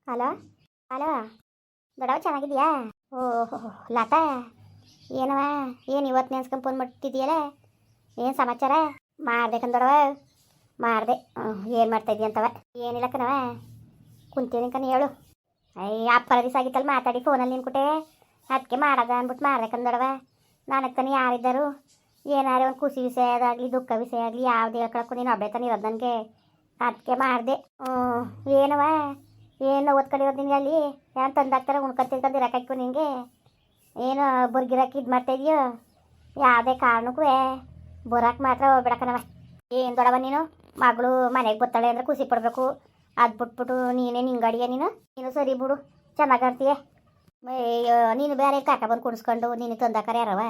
Hello hello ದೊಡ್ಡವ ಚೆನ್ನಾಗಿದ್ಯಾ? ಓಹೋ ಲತಾ, ಏನವ ಏನು ಇವತ್ತು ನೆನ್ಸ್ಕೊಂಡು ಫೋನ್ ಮಾಡ್ತಿದ್ದೀಯಲ್ಲ? ಏನು ಸಮಾಚಾರ? ಮಾಡ್ಬೇಕಂದೊಡವ ಮಾಡಿದೆ. ಏನು ಮಾಡ್ತಾಯಿದ್ದೀಯ ಅಂತವ? ಏನಿಲ್ಲ ಕಣವ, ಕುಂತೀನಿ ಕಣ. ಹೇಳು. ಅಪ್ಪರ ದಿವಸ ಆಗಿತ್ತಲ್ಲ ಮಾತಾಡಿ ಫೋನಲ್ಲಿ ನಿನ್ಕುಟೆ, ಅದಕ್ಕೆ ಮಾಡೋದ ಅಂದ್ಬಿಟ್ಟು ಮಾಡ್ಬೇಕಂದೊಡವ. ನನಗೆ ತಾನೆ ಯಾರಿದ್ದರು, ಏನಾರು ಒಂದು ಖುಷಿ ವಿಷಯ ಅದಾಗಲಿ ದುಃಖ ವಿಷಯ ಆಗಲಿ ಯಾವ್ದು ಹೇಳ್ಕೊಳಕ್ಕೂ ನೀನು ಒಬ್ಬಳೆ ತಾನೆ ಇರೋದು ನನಗೆ. ಅದಕ್ಕೆ ಮಾಡಿದೆ. ಏನವ ಏನು ಓದ್ಕೊಂಡಿರೋದು ನಿನಗೆ? ಅಲ್ಲಿ ಏನು ತಂದಾಕ್ತಾರೆ ಉಣ್ಕೊತಿರ್ಕೊಂಡು ಇರೋಕ್ಕಾಯ್ತು ನಿನಗೆ? ಏನು ಬುರ್ಗಿರಕ್ಕೆ ಇದು ಮಾಡ್ತಾಯಿದ್ಯೋ? ಯಾವುದೇ ಕಾರಣಕ್ಕೂ ಬರೋಕೆ ಮಾತ್ರ ಹೋಗ್ಬಿಡಕನವ. ಏನು ದೊಡವ ನೀನು? ಮಗಳು ಮನೆಗೆ ಬರ್ತಾಳೆ ಅಂದರೆ ಖುಷಿ ಪಡಬೇಕು. ಅದು ಬಿಟ್ಬಿಟ್ಟು ನೀನೇ ನಿಂಗಡಿಯ ನೀನು ಸರಿ ಬಿಡು, ಚೆನ್ನಾಗಾಡ್ತೀಯ. ನೀನು ಬೇರೆ ಕಾಕ ಬಂದು ಕುಣಿಸ್ಕೊಂಡು ನೀನು ತಂದಾಕರೆ ಯಾರವ?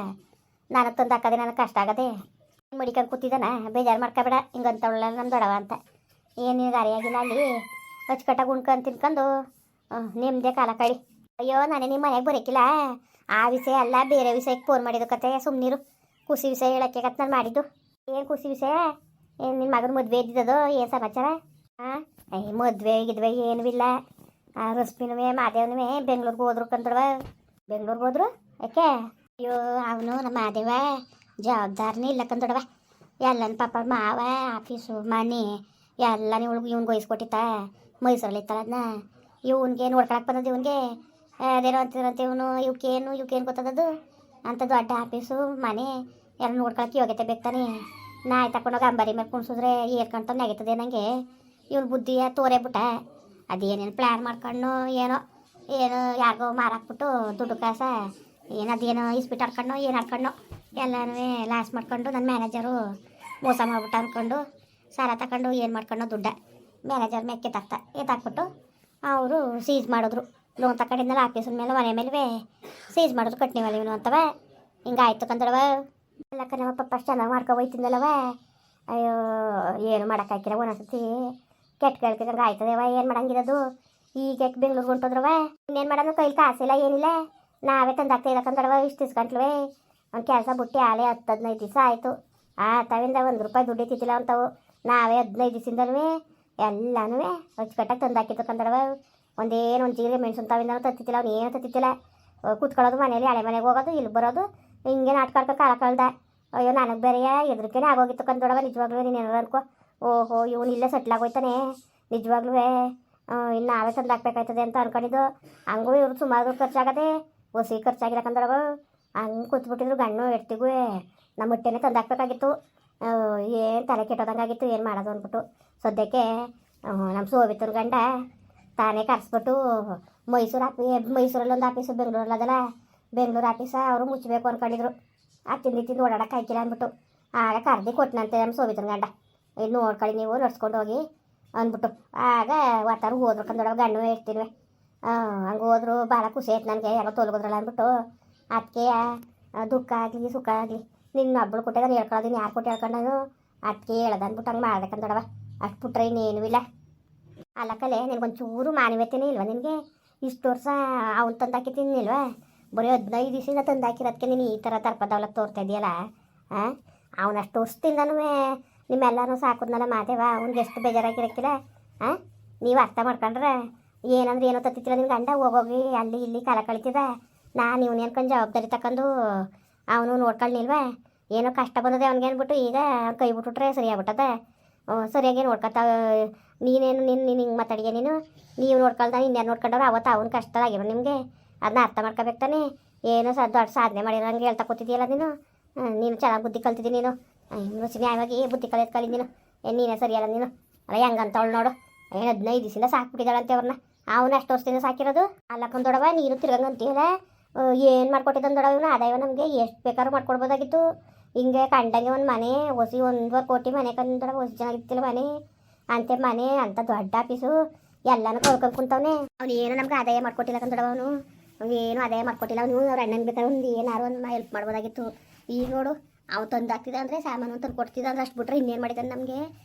ನನಗೆ ತಂದಾಕದೆ ನನಗೆ ಕಷ್ಟ ಆಗದೆ. ಮಡಿಕೊಂಡು ಕೂತಿದ್ದಾನ, ಬೇಜಾರು ಮಾಡ್ಕೊಬೇಡ. ಹಿಂಗಂತವಳ ನಮ್ಮ ದೊಡವ ಅಂತ. ಏನು ನಿನಗೆ ಅರಿಯಾಗಿಲ್ಲ ಅಲ್ಲಿ ಅಚ್ಚುಕಟ್ಟಾಗಿ ಉಣ್ಕೊಂಡು ತಿನ್ಕೊಂಡು ನಿಮ್ಮದೇ ಕಾಲ ಕಳಿ. ಅಯ್ಯೋ ನಾನೇ ನಿಮ್ಮ ಮನೆಗೆ ಬರೋಕ್ಕಿಲ್ಲ, ಆ ವಿಷಯ ಅಲ್ಲ ಬೇರೆ ವಿಷಯಕ್ಕೆ ಫೋನ್ ಮಾಡಿದ್ದು ಕತೆ. ಸುಮ್ಮನಿರು, ಖುಷಿ ವಿಷಯ ಹೇಳೋಕ್ಕೆ ಕತೆ ನಾನು ಮಾಡಿದ್ದು. ಏನು ಖುಷಿ ವಿಷಯ? ಏನು ನಿನ್ನ ಮಗನ ಮದುವೆ ಇದ್ದಿದ್ದದು? ಏನು ಸಮಾಚಾರ? ಹಾಂ ಮದುವೆ ಗಿದ್ವೆ ಏನೂ ಇಲ್ಲ. ರಶ್ಮಿನೂ ಮಾದೇವನೂ ಬೆಂಗ್ಳೂರಿಗೆ ಹೋದ್ರು ಕಂದೊಡವ. ಬೆಂಗ್ಳೂರಿಗೆ ಹೋದ್ರು ಯಾಕೆ? ಅಯ್ಯೋ ಅವನು ನಮ್ಮ ಮಾದೇವ ಜವಾಬ್ದಾರಿನೇ ಇಲ್ಲ ಕಂದೊಡವ. ಎಲ್ಲನ ಪಾಪ ಮಾವ ಆಫೀಸು ಮನೆ ಎಲ್ಲ ಇವ್ನಿಗೆ ವಹಿಸ್ಕೊಟ್ಟಿತ್ತ. ಮೈಸೂರಲ್ಲಿ ಇತ್ತಲ್ಲ ಅದನ್ನ ಇವ್ನಿಗೆ ನೋಡ್ಕೊಳಕ್ಕೆ ಬಂದದ್ದು. ಇವನಿಗೆ ಅದೇನೋ ಅಂತಿದ್ರಂತೆ ಇವನು ಇವಕ್ಕೇನು ಗೊತ್ತದದು ಅಂತ ದೊಡ್ಡ ಆಫೀಸು ಮನೆ ಎಲ್ಲ ನೋಡ್ಕೊಳಕ್ಕೆ ಯೋಗ್ಯತೆ ಬೇಕಾನೆ. ನಾಯಿ ತಗೊಂಡೋಗಿ ಅಂಬಾರಿ ಮೇಲೆ ಕುಣಿಸಿದ್ರೆ ಏರ್ಕೊಂತ ನೆಗೆತದೆ ನನಗೆ. ಇವನು ಬುದ್ಧಿಯ ತೋರೇ ಬಿಟ್ಟ. ಅದೇನೇನು ಪ್ಲ್ಯಾನ್ ಮಾಡ್ಕೊಂಡು ಏನೋ ಯಾರಿಗೋ ಮಾರಾಕ್ಬಿಟ್ಟು ದುಡ್ಡು ಕಾಸ ಅದೇನೋ ಇಸ್ಬಿಟ್ಟು ಆಡ್ಕೊಂಡು ಏನು ಆಡ್ಕೊಂಡು ಎಲ್ಲನೂ ಲಾಸ್ ಮಾಡ್ಕೊಂಡು ನನ್ನ ಮ್ಯಾನೇಜರು ಮೋಸ ಮಾಡ್ಬಿಟ್ಟು ಅಂದ್ಕೊಂಡು ಸಾಲ ತಗೊಂಡು ಏನು ಮಾಡ್ಕೊಂಡು ದುಡ್ಡ ಮ್ಯಾನೇಜರ್ ಮೇಲೆ ಎತ್ತಾಕ್ಬಿಟ್ಟು ಅವರು ಸೀಜ್ ಮಾಡಿದ್ರು. ಲೋನ್ ತಗೊಂಡಿದ್ನಲ್ಲ ಆಫೀಸಿನ ಮೇಲೆ ಮನೆ ಮೇಲೆ ಸೀಜ್ ಮಾಡಿದ್ರು ಕಟ್ನಿವಲ್ಲ ಇವನು ಅಂತವ. ಹಿಂಗಾಯ್ತು ಕಂದಳವ. ಎಲ್ಲ ಕಣವ ಪಪ್ಪ ಚೆನ್ನಾಗಿ ಮಾಡ್ಕೊಬೋಯ್ತಿದ್ದಲ್ಲವ. ಅಯ್ಯೋ ಏನು ಮಾಡೋಕ್ಕಾಕಿಲ್ಲ, ಒಂದೊಂದ್ಸತಿ ಕೆಟ್ಟ ಕೇಳ್ತಿದಂಗೆ ಆಯ್ತದವ. ಏನು ಮಾಡಂಗಿರೋದು? ಈಗ ಬೆಂಗ್ಳೂರಿಗೆ ಹೊಂಟೋದ್ರವ. ಇನ್ನೇನು ಮಾಡೋದು? ಕೈಲಿ ಕಾಸಿಲ್ಲ ಏನಿಲ್ಲ, ನಾವೇ ತಂದಾಗ್ತಾ ಇರಕಂದಳವ. ಇಷ್ಟು ಇಸ್ಕೊಂಟ್ಲವೆ ಒಂದು ಕೆಲಸ ಬಿಟ್ಟು ಆಲೇ 10-15 ದಿವಸ ಆಯಿತು. ತಾವಿಂದ ₹1 ದುಡ್ಡು ಇತ್ತಿಲ್ಲ ಅಂತವು. ನಾವೇ 15 ದಿವಸದಿಂದಲೂ ಎಲ್ಲನೂ ಅಚ್ಚುಕಟ್ಟಾಗಿ ತಂದಾಕಿತ್ತು ಕಂದಳವ. ಒಂದು ಜೀರಿಗೆ ಮೆಣಸಿನ ತಾವಿಂದ ತತ್ತಿತ್ತಿಲ್ಲ, ಅವ್ನು ಏನು ತತ್ತಿತ್ತಿಲ್ಲ. ಕೂತ್ಕೊಳ್ಳೋದು ಮನೇಲಿ, ಹಳೆ ಮನೆಗೆ ಹೋಗೋದು, ಇಲ್ಲಿ ಬರೋದು, ಹಿಂಗೆ ನಾಟ್ಕಾಡ್ಕೊ ಕಾಲ ಕಳ್ದ. ಅಯ್ಯೋ ನನಗೆ ಬೇರೆ ಹೆದರಿಕೆನೇ ಆಗೋಗಿತ್ತು ಕಂದೊಡವ. ನಿಜವಾಗ್ಲೂ ನೀನು ಏನಾರು ಅನ್ಕೋ. ಓಹೋ ಇವನು ಇಲ್ಲೇ ಸೆಟ್ಲಾಗೋಯ್ತಾನೆ ನಿಜವಾಗ್ಲೂ. ಇನ್ನು ನಾವೇ ತಂದು ಹಾಕ್ಬೇಕಾಯ್ತದೆ ಅಂತ ಅನ್ಕೊಂಡಿದ್ದು. ಹಂಗೂ ಇವರು ಸುಮಾರು ಖರ್ಚಾಗದೆ, ಹೊಸಿ ಖರ್ಚಾಗಿಲ್ಲ ಕಂದೊಡವ. ಹಂಗೆ ಕೂತ್ಬಿಟ್ಟಿದ್ರು ಗಣ್ಣು ಎಡ್ತಿಗೂ ನಮ್ಮ ಹೊಟ್ಟೆನೇ ತಂದು ಹಾಕ್ಬೇಕಾಗಿತ್ತು. ಏನು ತಲೆ ಕೆಟ್ಟೋದಂಗಾಗಿತ್ತು, ಏನು ಮಾಡೋದು ಅಂದ್ಬಿಟ್ಟು ಸದ್ಯಕ್ಕೆ ನಮ್ಮ ಸೋಬಿತನ ಗಂಡ ತಾನೇ ಕರೆಸ್ಬಿಟ್ಟು ಮೈಸೂರಲ್ಲಿ ಒಂದು ಆಫೀಸು ಬೆಂಗಳೂರಲ್ಲಿ ಅದಲ್ಲ, ಬೆಂಗಳೂರು ಆಫೀಸ ಅವರು ಮುಚ್ಚಬೇಕು ಅಂದ್ಕೊಂಡಿದ್ರು. ತಿಂದು ಓಡಾಡೋಕೆ ಆಯ್ಕಿಲ್ಲ ಅಂದ್ಬಿಟ್ಟು ಆಗ ಕರ್ದು ಕೊಟ್ಟನಂತೆ ನಮ್ಮ ಸೋಬಿತನ ಗಂಡ. ಇದು ನೋಡ್ಕೊಳ್ಳಿ ನೀವು ನಡ್ಸ್ಕೊಂಡು ಹೋಗಿ ಅಂದ್ಬಿಟ್ಟು. ಆಗ ವಾತಾರ ಹೋದ್ರು ಕಂದೊಡವ ಗಣ್ಣು ಇರ್ತೀವಿ. ಹಂಗೆ ಹೋದ್ರು ಭಾಳ ಖುಷಿ ಆಯ್ತು ನನಗೆ, ಎಲ್ಲ ತೊಲಗೋದ್ರಲ್ಲ ಅಂದ್ಬಿಟ್ಟು. ಅದಕ್ಕೆ ದುಃಖ ಆಗಲಿ ಸುಖ ಆಗಲಿ ನಿನ್ನ ಹಬ್ಬಳು ಕೊಟ್ಟೆ ನಾನು ಹೇಳ್ಕೊಳ್ಳೋದೀನಿ, ಯಾರು ಕೊಟ್ಟು ಹೇಳ್ಕೊಂಡು ಅದಕ್ಕೆ ಹೇಳೋದು ಅಂದ್ಬಿಟ್ಟು ಹಂಗೆ ಮಾಡ್ಬೇಕಂದೊಡವ. ಅಷ್ಟು ಬಿಟ್ರೆ ಇನ್ನೇನು ಇಲ್ಲ. ಅಲ್ಲಕ್ಕಲ್ಲೇ ನಿನಗೊಂಚೂರು ಮಾನವೀಯತೆನೇ ಇಲ್ವ ನಿನಗೆ? ಇಷ್ಟು ವರ್ಷ ಅವ್ನು ತಂದಾಕಿ ತಿನ್ನಿಲ್ವ? ಬರೀ 15 ದಿವಸದಿಂದ ತಂದಾಕಿರೋದಕ್ಕೆ ನೀನು ಈ ಥರ ದರ್ಪದವಲಕ್ಕೆ ತೋರ್ತಾ ಇದೆಯಲ್ಲ. ಅವನಷ್ಟು ವರ್ಷದಿಂದನೂ ನಿಮ್ಮೆಲ್ಲನೂ ಸಾಕೋದ್ನಲ್ಲ ಮಾದೇವ. ಅವ್ನಿಗೆ ಎಷ್ಟು ಬೇಜಾರಾಗಿರಕ್ಕಿಲ್ಲ. ನೀವು ಅರ್ಥ ಮಾಡ್ಕೊಂಡ್ರೆ ಏನಂದ್ರೆ ಏನೋ ತತ್ತಿತ್ತಿಲ್ಲ ನಿನ್ನ ಗಂಡ ಹೋಗೋಗಿ ಅಲ್ಲಿ ಇಲ್ಲಿ ಕಾಲ ಕಳಿತಿದ. ನಾನು ಇವನು ಅನ್ಕೊಂಡು ಜವಾಬ್ದಾರಿ ತಗೊಂಡು ಅವನು ನೋಡ್ಕೊಳ್ಳಿಲ್ವ? ಏನೋ ಕಷ್ಟ ಬಂದದೆ ಅವ್ನಿಗೆ ಅಂದ್ಬಿಟ್ಟು ಈಗ ಕೈ ಬಿಟ್ಬಿಟ್ರೆ ಸರಿಯಾಗ್ಬಿಟ್ಟದ. ಸರಿಯಾಗಿ ನೋಡ್ಕೊತ ನೀನೇನು ನೀನು ಹಿಂಗೆ ಮಾತಾಡಿಯ ನೀವು ನೋಡ್ಕೊಳ್ದ ಇನ್ಯಾರು ನೋಡ್ಕೊಂಡವ್ರು ಅವತ್ತು ಅವ್ನು ಕಷ್ಟ ಆಗಿರೋ ನಿಮಗೆ. ಅದನ್ನ ಅರ್ಥ ಮಾಡ್ಕೋಬೇಕು ತಾನೆ. ಏನೋ ದೊಡ್ಡ ಸಾಧನೆ ಮಾಡಿರೋ ಹಂಗೆ ಹೇಳ್ತಾ ಕೂತಿದ್ದೀಯಲ್ಲ ನೀನು ಚೆನ್ನಾಗಿ ಬುದ್ಧಿ ಕಲ್ತಿದ್ದಿ ನೀನು. ನ್ಯಾಯವಾಗಿ ಬುದ್ಧಿ ಕಲಿ ನೀನು. ನೀನೇ ಸರಿಯಲ್ಲ ನೀನು. ಅಲ್ಲ ಹೆಂಗಂತವಳು ನೋಡು, 15 ದಿವಸದಿಂದ ಸಾಕ್ಬಿಟ್ಟಿದ್ದಾಳಂತೆ ಅವ್ರನ್ನ. ಅವನು ಅಷ್ಟು ವರ್ಷದಿಂದ ಸಾಕಿರೋದು ಅಲ್ಲಕ್ಕಂದೊಡವ. ನೀನು ತಿರ್ಗಂಗಂತೀಯಲ್ಲ, ಏನು ಮಾಡ್ಕೊಟ್ಟಿದ್ದೊಂದೊಡವ ಇವನು ಆದಾಯ ನಮಗೆ ಎಷ್ಟು ಬೇಕಾದ್ರೂ ಮಾಡ್ಕೊಡ್ಬೋದಾಗಿತ್ತು. ಹಿಂಗೆ ಕಂಡಂಗೆ ಒಂದು ಮನೆ ಹೊಸಿ 1.25 ಕೋಟಿ ಮನೆ ಕಂದೊಡವ. ಹೊಸ ಚೆನ್ನಾಗಿತ್ತಿಲ್ಲ ಮನೆ ಅಂತೆ ಮನೆ ಅಂತ ದೊಡ್ಡ ಆಫೀಸು ಎಲ್ಲನೂ ಕಳ್ಕೊಂಡು ಕುಂತವನೆ. ಅವ್ನು ಏನು ನಮ್ಗೆ ಆದಾಯ ಮಾಡ್ಕೊಟ್ಟಿಲ್ಲ ಕಂದೊಡವ. ಅವ್ನು ಏನು ಆದಾಯ ಮಾಡ್ಕೊಟ್ಟಿಲ್ಲ. ಅವನು ಅವ್ರ ಅಣ್ಣನ ಬೇಕಾದ್ರೆ ಒಂದು ಏನಾರು ಒಂದು ಹೆಲ್ಪ್ ಮಾಡ್ಬೋದಾಗಿತ್ತು. ಈಗ ನೋಡು ಅವ್ನು ತಂದು ಹಾಕ್ತಿದ್ದ ಅಂದರೆ ಸಾಮಾನು ತಂದು ಕೊಡ್ತಿದ್ದ ಅಂದ್ರೆ ಅಷ್ಟು ಬಿಟ್ರೆ ಇನ್ನೇನು ಮಾಡಿದ್ದಾನೆ ನಮಗೆ?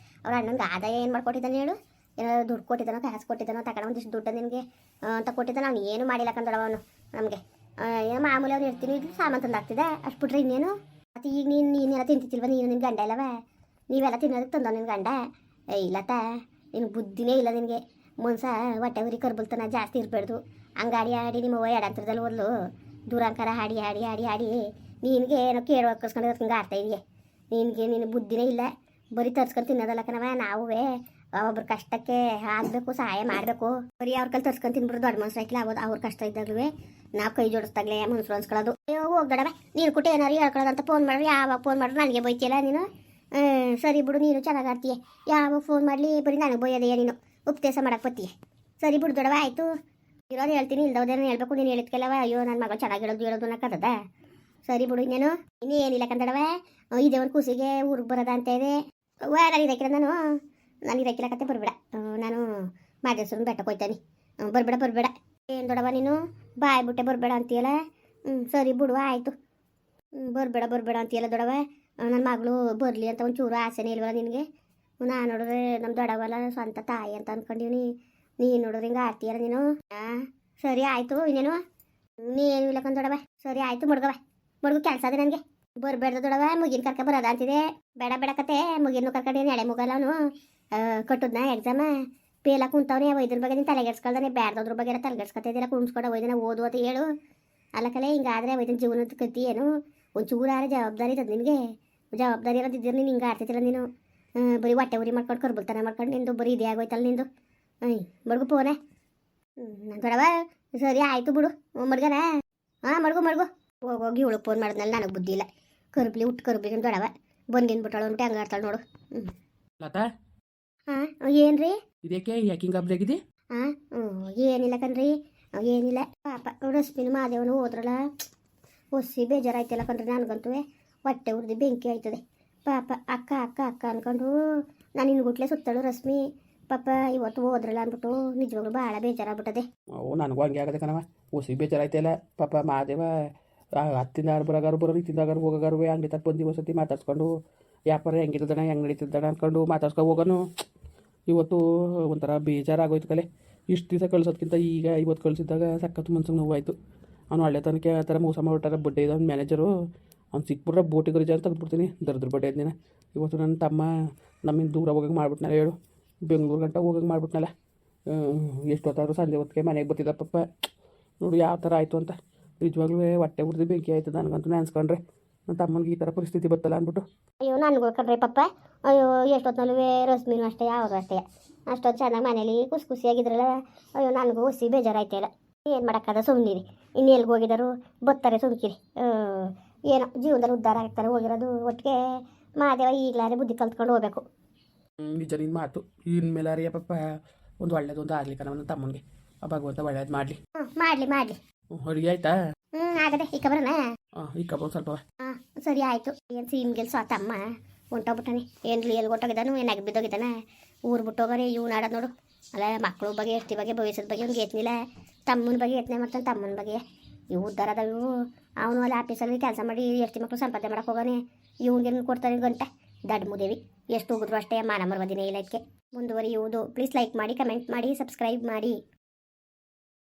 ಅವ್ರ ಅಣ್ಣಂಗೆ ಆದಾಯ ಏನು ಮಾಡ್ಕೊಟ್ಟಿದ್ದಾನೆ ಹೇಳು? ಏನಾದ್ರು ದುಡ್ಡು ಕೊಟ್ಟಿದ್ದಾನೋ ಕಾಸು ಕೊಟ್ಟಿದ್ದಾನೋ ತಗೊಂಡು ಒಂದಿಷ್ಟು ದುಡ್ಡು ನಿನಗೆ ಅಂತ ಕೊಟ್ಟಿದ್ದಾನೆ. ಅವ್ನು ಏನು ಮಾಡಿಲ್ಲ ಕಂದೊಡವ. ಅವನು ನಮಗೆ ಏನೋ ಮಾಮೂಲಿ ಅವ್ನು ಇರ್ತೀನಿ ಇದು ಸಾಮಾನು ತಂದು ಹಾಕ್ತಿದ್ದೆ ಅಷ್ಟು ಬಿಟ್ರೆ ಇನ್ನೇನು? ಮತ್ತು ಈಗ ನೀನೆಲ್ಲ ತಿಂತಿಲ್ವ? ನೀನು ನಿನ್ನ ಗಂಡ ಇಲ್ಲವ? ನೀವೆಲ್ಲ ತಿನ್ನೋದಕ್ಕೆ ತಂದವ ನಿನ್ನ ಗಂಡ? ಇಲ್ಲತ್ತ ನಿನಗೆ ಬುದ್ಧಿನೇ ಇಲ್ಲ ನಿನಗೆ. ಮುನ್ಸ ಹೊಟ್ಟೆ ಉರಿ ಕರ್ಬಲ್ತನ ಜಾಸ್ತಿ ಇರಬಾರ್ದು. ಹಂಗಾಡಿ ಆಡಿ ನಿಮ್ಮ ಅವ್ವ ಎಡಂತರದಲ್ಲಿ ಓದ್ಲು ದೂರಾಂಕಾರ ಹಾಡಿ ಹಾಡಿ ಹಾಡಿ ಹಾಡಿ ನಿನಗೆ ಏನೋ ಕೇಳೋ ಕರ್ಸ್ಕೊಂಡು ಹಿಂಗೆ ಆಡ್ತಾ ಇದೆಯಾ. ನಿನಗೆ ಬುದ್ಧಿನೇ ಇಲ್ಲ, ಬರೀ ತರ್ಸ್ಕೊಂಡು ತಿನ್ನೋದಲ್ಲ ಕಣವ. ನಾವುವೇ ಒಬ್ಬರ ಕಷ್ಟಕ್ಕೆ ಆಗಬೇಕು, ಸಹಾಯ ಮಾಡಬೇಕು. ಬರೀ ಅವ್ರ ಕೈಲಿ ತರ್ಸ್ಕೊಂಡು ತಿನ್ಬಿಟ್ಟು ದೊಡ್ಡ ಮನ್ಸು ಆಯ್ತಿಲ್ಲ. ಅವ್ರ ಕಷ್ಟ ಇದ್ದಾಗಲೂ ನಾವು ಕೈ ಜೋಡಿಸ್ದಾಗಲೇ ಮನ್ಸರು ಅನ್ಸ್ಕೊಳ್ಳೋದು. ಅಯ್ಯೋ ಹೋಗ್ದಡವ, ನೀನು ಕೊಟ್ಟು ಏನಾರು ಹೇಳ್ಕೊಳ್ಳೋದಂತ ಫೋನ್ ಮಾಡ್ರಿ. ಯಾವಾಗ ಫೋನ್ ಮಾಡ್ರಿ ನನಗೆ ಬೈತಿಯಲ್ಲ ನೀನು. ಸರಿ ಬಿಡು, ನೀನು ಚೆನ್ನಾಗಿ ಆಡ್ತೀಯ. ಯಾವಾಗ ಫೋನ್ ಮಾಡಲಿ ಬರೀ ನನಗೆ ಬೈಯೋದೆಯಾ ನೀನು, ಉಪದೇಶ ಮಾಡಕ್ಕೆ ಬತ್ತೀಯ. ಸರಿ ಬಿಡು ದೊಡವ, ಆಯಿತು. ಇರೋದು ಹೇಳ್ತೀನಿ, ಇಲ್ದವ್ದೇನು ಹೇಳ್ಬೇಕು. ನೀನು ಹೇಳಿದ್ಕೆಲ್ಲವ ಅಯ್ಯೋ ನನ್ನ ಮಗಳು ಚೆನ್ನಾಗಿ ಹೇಳೋದು ಅನ್ನಕ್ಕದ. ಸರಿ ಬಿಡು, ಇನ್ನೇನಿಲ್ಲ ಕಂದಡವ. ಇದೇ ಒಂದು ಖುಷಿಗೆ ಊರಿಗೆ ಬರೋದ ಅಂತ ಇದೆ. ನಾನು ಇದಕ್ಕಿಲ್ಲ, ನನಗೆ ಇದಕ್ಕಿಲ್ಲ ಕತೆ ಬರ್ಬೇಡ. ನಾನು ಮಾದೇಶ್ವರನ ಬೆಟ್ಟಕ್ಕೆ ಹೋಯ್ತಾನೆ. ಬರ್ಬೇಡ ಏನು ದೊಡವ ನೀನು ಬಾಯ್ ಬಿಟ್ಟೆ ಬರ್ಬೇಡ ಅಂತೀಯಲ್ಲ. ಸರಿ ಬಿಡು ಆಯಿತು. ಬರ್ಬೇಡ ಅಂತೀಯಲ್ಲ ದೊಡವ. ನನ್ನ ಮಗಳು ಬರಲಿ ಅಂತ ಒಂಚೂರು ಆಸೆನೇ ಇಲ್ವಲ್ಲ ನಿನಗೆ. ನಾನು ನೋಡಿದ್ರೆ ನಮ್ಮ ದೊಡವಲ್ಲ ಸ್ವಂತ ತಾಯಿ ಅಂತ ಅಂದ್ಕೊಂಡಿವ್ನಿ. ನೀನು ನೋಡಿದ್ರೆ ಹಿಂಗೆ ಆಡ್ತೀಯಲ್ಲ ನೀನು. ಸರಿ ಆಯಿತು. ಇನ್ನೇನು ನೀನು ಇಲ್ಲ ದೊಡವ. ಸರಿ ಆಯಿತು, ಮಡ್ಗು ಕೆಲಸ ಅದೇ ನನಗೆ. ಬರ್ಬೇಡ್ದ ದೊಡವ, ಮುಗಿನ ಕರ್ಕ ಬರೋದ ಅಂತಿದೆ. ಬೇಡ ಕತೆ, ಮುಗಿನ ಕರ್ಕೊಂಡು ಎಳೆ ಮುಗಲ್ಲ ಅವನು. ಕಟ್ಟುದ್ನ ಎಕ್ಸಾಮ ಪೇಲ ಕುಂತವನೇ. ಇದ್ರ ಬಗ್ಗೆ ನೀನು ತಲೆಗೆಡ್ಸ್ಕೊಳ್ದಾನೆ. ಬ್ಯಾಡ್ದೋದ್ರ ಬಗ್ಗೆ ಎಲ್ಲ ತಲೆಗೆಡ್ಸ್ಕೊತಿದ್ದಿಲ್ಲ. ಕುಣಿಸ್ಕೊಂಡು ಒಯ್ದನ ಓದು ಅಂತ ಹೇಳು. ಅಲ್ಲ ಕಲೆ ಹಿಂಗಾದ್ರೆ ಒಯ್ದನ ಜೀವನದ ಕತ್ತಿ ಏನು. ಒಂಚೂರಾರೆ ಜವಾಬ್ದಾರಿ ಇದ್ದದ್ದು ನಿನಗೆ. ಜವಾಬ್ದಾರಿ ಇರೋದಿದ್ದರೆ ನೀನು ಹಿಂಗೆ ಆಡ್ತಿದ್ದಿಲ್ಲ ನೀನು. ಬರೀ ಹೊಟ್ಟೆ ಉರಿ ಮಾಡ್ಕೊಂಡು ಕರ್ಬಲ್ತಾನೆ ಮಾಡ್ಕೊಂಡು ನಿಂದು ಬರೀ ಇದೇ ಆಗೋಯ್ತಲ್ಲ ನಿಂದು. ಮಡ್ಗು ಫೋನೆ ದೊಡವ. ಸರಿ ಆಯಿತು ಬಿಡು, ಮಡ್ಗನ. ಮಡ್ಗು ಹೋಗಿ ಇವಳು ಫೋನ್ ಮಾಡಿದ್ನಲ್ಲ, ನನಗೆ ಬುದ್ಧಿ ಇಲ್ಲ. ಕರ್ಬ್ಲಿ ಹುಟ್ಟು ಕರ್ಬಿಗೆ ದೊಡವ ಬಂದಿನ ಬಿಟ್ಟಾಳು ಅಂದ್ಬಿಟ್ಟು ಹಂಗೆ ಆಡ್ತಾಳೆ ನೋಡು. ಲತಾ, ಏನ್ರಿ ಇದಕ್ಕೆ ಯಾಕಿಂಗ್ ಅಬ್ದಾಗಿದೆ? ಏನಿಲ್ಲ ಕಣ್ರಿ, ಏನಿಲ್ಲ. ಪಾಪ ರಶ್ಮಿನ ಮಾದೇವನು ಹೋದ್ರಲ್ಲ, ಒಸಿ ಬೇಜಾರಾಯ್ತಲ್ಲ ಕಣ್ರಿ. ನನಗಂತೂ ಹೊಟ್ಟೆ ಉರ್ದು ಬೆಂಕಿ ಆಯ್ತದೆ. ಪಾಪ ಅಕ್ಕ ಅಂದ್ಕೊಂಡು ನಾನು ಇನ್ಗುಟ್ಲೆ ಸುತ್ತಾಳು ರಶ್ಮಿ. ಪಾಪ ಇವತ್ತು ಹೋದ್ರಲ್ಲ ಅಂದ್ಬಿಟ್ಟು ನಿಜವಾಗ್ಲೂ ಭಾಳ ಬೇಜಾರಾಗ್ಬಿಟ್ಟದೆ. ನನಗೂ ಹಂಗೆ ಆಗದೆ ಕಣವ. ಒಸಿ ಬೇಜಾರಾಯ್ತಲ್ಲ ಪಾಪ. ಮಾದೇವ ಹತ್ತಿಂದ ಬರೋಗಾರು ಇತ್ತಿಂದಾಗಾರು ಹೋಗೋಗಾರು ಅಂಗಡಿ ತಕ್ಕ ಬಂದು ವಸತಿ ಮಾತಾಡ್ಸ್ಕೊಂಡು ವ್ಯಾಪಾರ ಹೆಂಗಿರ್ತದಣ ಹೆಂಗೆ ನಡೀತಿದ್ದಣ ಅಂದ್ಕೊಂಡು ಮಾತಾಡ್ಸ್ಕೊ ಹೋಗೋನು. ಇವತ್ತು ಒಂಥರ ಬೇಜಾರಾಗೋಯ್ತು ಕಲೆ. ಇಷ್ಟು ದಿವಸ ಕಳ್ಸೋದ್ಕಿಂತ ಈಗ ಇವತ್ತು ಕಳಿಸಿದ್ದಾಗ ಸಖತ್ತು ಮನ್ಸಿಗೆ ನೋವಾಯಿತು. ಅವ್ನು ಒಳ್ಳೆ ತನಕ ಆ ಥರ ಮೋಸ ಮಾಡ್ಬಿಟ್ಟಾರ. ಬಡ್ಡೆ ಇದ್ದವ್ನು ಮ್ಯಾನೇಜರು. ಅವ್ನು ಸಿಕ್ಬಿಟ್ರೆ ಬೋಟಿಗೆ ರಿಜಾ ಅಂತ ತೆಗೆದ್ಬಿಡ್ತೀನಿ. ದರ್ದ್ರ ಬಡ್ಡೆ ಇದ್ದಿನ. ಇವತ್ತು ನನ್ನ ತಮ್ಮ ನಮ್ಮಿಂದ ದೂರ ಹೋಗಂಗೆ ಮಾಡ್ಬಿಟ್ನಲ್ಲ. ಹೇಳು, ಬೆಂಗಳೂರು ಗಂಟ ಹೋಗಂಗೆ ಮಾಡ್ಬಿಟ್ನಲ್ಲ. ಎಷ್ಟೊತ್ತಾದರೂ ಸಂಜೆ ಹೊತ್ತಿಗೆ ಮನೆಗೆ ಬರ್ತಿದ್ದ ಪಪ್ಪ. ನೋಡು ಯಾವ ಥರ ಆಯಿತು ಅಂತ. ನಿಜವಾಗ್ಲೂ ಹೊಟ್ಟೆ ಉರ್ದು ಬೆಂಕಿ ಆಯ್ತದ ನನಗಂತೂ ನೆನ್ಸ್ಕೊಂಡ್ರೆ. ನನ್ನ ತಮ್ಮನಿಗೆ ಈ ಥರ ಪರಿಸ್ಥಿತಿ ಬರ್ತಲ್ಲ ಅಂದ್ಬಿಟ್ಟು. ಅಯ್ಯೋ ನನಗೂ ಕಣ್ರಿ ಪಪ್ಪ. ಅಯ್ಯೋ ಎಷ್ಟೊತ್ತಿನಲ್ಲೂ ರಶ್ಮಿನೂ ಅಷ್ಟೇ, ಅವರು ಅಷ್ಟೇ ಅಷ್ಟೊತ್ತು ಚೆನ್ನಾಗಿ ಮನೇಲಿ ಖುಷಿಯಾಗಿದ್ರಲ್ಲ. ಅಯ್ಯೋ ನನಗೂ ಹುಸಿ ಬೇಜಾರಾಯ್ತಲ್ಲ. ಏನು ಮಾಡೋಕ್ಕದ, ಸುಮ್ಮನಿರಿ. ಇನ್ನು ಎಲ್ಗೆ ಹೋಗಿದ್ದಾರು ಬರ್ತಾರೆ, ಸುಮ್ಕಿರಿ. ಏನೋ ಜೀವನದಲ್ಲಿ ಉದ್ಧಾರ ಆಗ್ತಾರೆ ಹೋಗಿರೋದು. ಒಟ್ಟಿಗೆ ಮಾದೇವ ಈಗಲಾದ್ರೆ ಬುದ್ಧಿ ಕಲ್ತ್ಕೊಂಡು ಹೋಗ್ಬೇಕು. ನಿಜ ನಿನ್ನ ಮಾತು. ಇನ್ಮೇಲೆ ಅರಿಯ ಪಪ್ಪ ಒಂದು ಒಳ್ಳೇದೊಂದು ಆಗಲಿ ಕಣ ನನ್ನ ತಮ್ಮನಿಗೆ. ಆ ಭಗವಂತ ಒಳ್ಳೇದು ಮಾಡಲಿ. ಮಾಡಲಿ. ಅಡುಗೆ ಆಯ್ತಾ? ಆಗದೆ ಈಗ ಬರೋಣ. ಈಗ ಕಬ್ಬ ಸ್ವಲ್ಪ. ಸರಿ ಆಯಿತು. ಏನು ಸೀಮ್ಗೆಲ್ ತಮ್ಮ ಹೊಂಟೋಗ್ಬಿಟ್ಟಾನೆ. ಏನ್ಲಿ ಎಲ್ಲಿ ಹೊಟ್ಟೋಗಿದ್ದಾನು, ಏನಾಗಿ ಬಿದ್ದೋಗಿದ್ದಾನೆ. ಊರು ಬಿಟ್ಟೋಗಾರೆ ಇವ್ನು ಆಡೋದು ನೋಡು. ಅಲ್ಲ ಮಕ್ಕಳು ಬಗ್ಗೆ ಎಷ್ಟಿ ಬಗ್ಗೆ ಭವಿಷ್ಯದ ಬಗ್ಗೆ ಅವ್ನಿಗೆ ಏತ್ನಿಲ್ಲ. ತಮ್ಮನ ಬಗ್ಗೆ ಯತ್ನೆ ಮಾಡ್ತಾನೆ. ತಮ್ಮನ ಬಗ್ಗೆ ಇವು ಉದ್ದಾರ ಅದಾವ ಇವು. ಅವನು ಅಲ್ಲಿ ಆಫೀಸಲ್ಲಿ ಕೆಲಸ ಮಾಡಿ ಎಷ್ಟಿ ಮಕ್ಕಳು ಸಂಪಾದನೆ ಮಾಡಕ್ಕೆ ಹೋಗೋನೆ. ಇವ್ನಿಗೇನು ಕೊಡ್ತಾನೆ ಗಂಟೆ ದಡ್ಡ ಮುದೇವಿ. ಎಷ್ಟು ಹೋಗಿದ್ರು ಅಷ್ಟೇ ಮಾನ ಮರ್ವದಿನೇ ಇಲ್ಲ. ಇದಕ್ಕೆ ಮುಂದುವರಿಯುವುದು. ಪ್ಲೀಸ್ ಲೈಕ್ ಮಾಡಿ, ಕಮೆಂಟ್ ಮಾಡಿ, ಸಬ್ಸ್ಕ್ರೈಬ್ ಮಾಡಿ.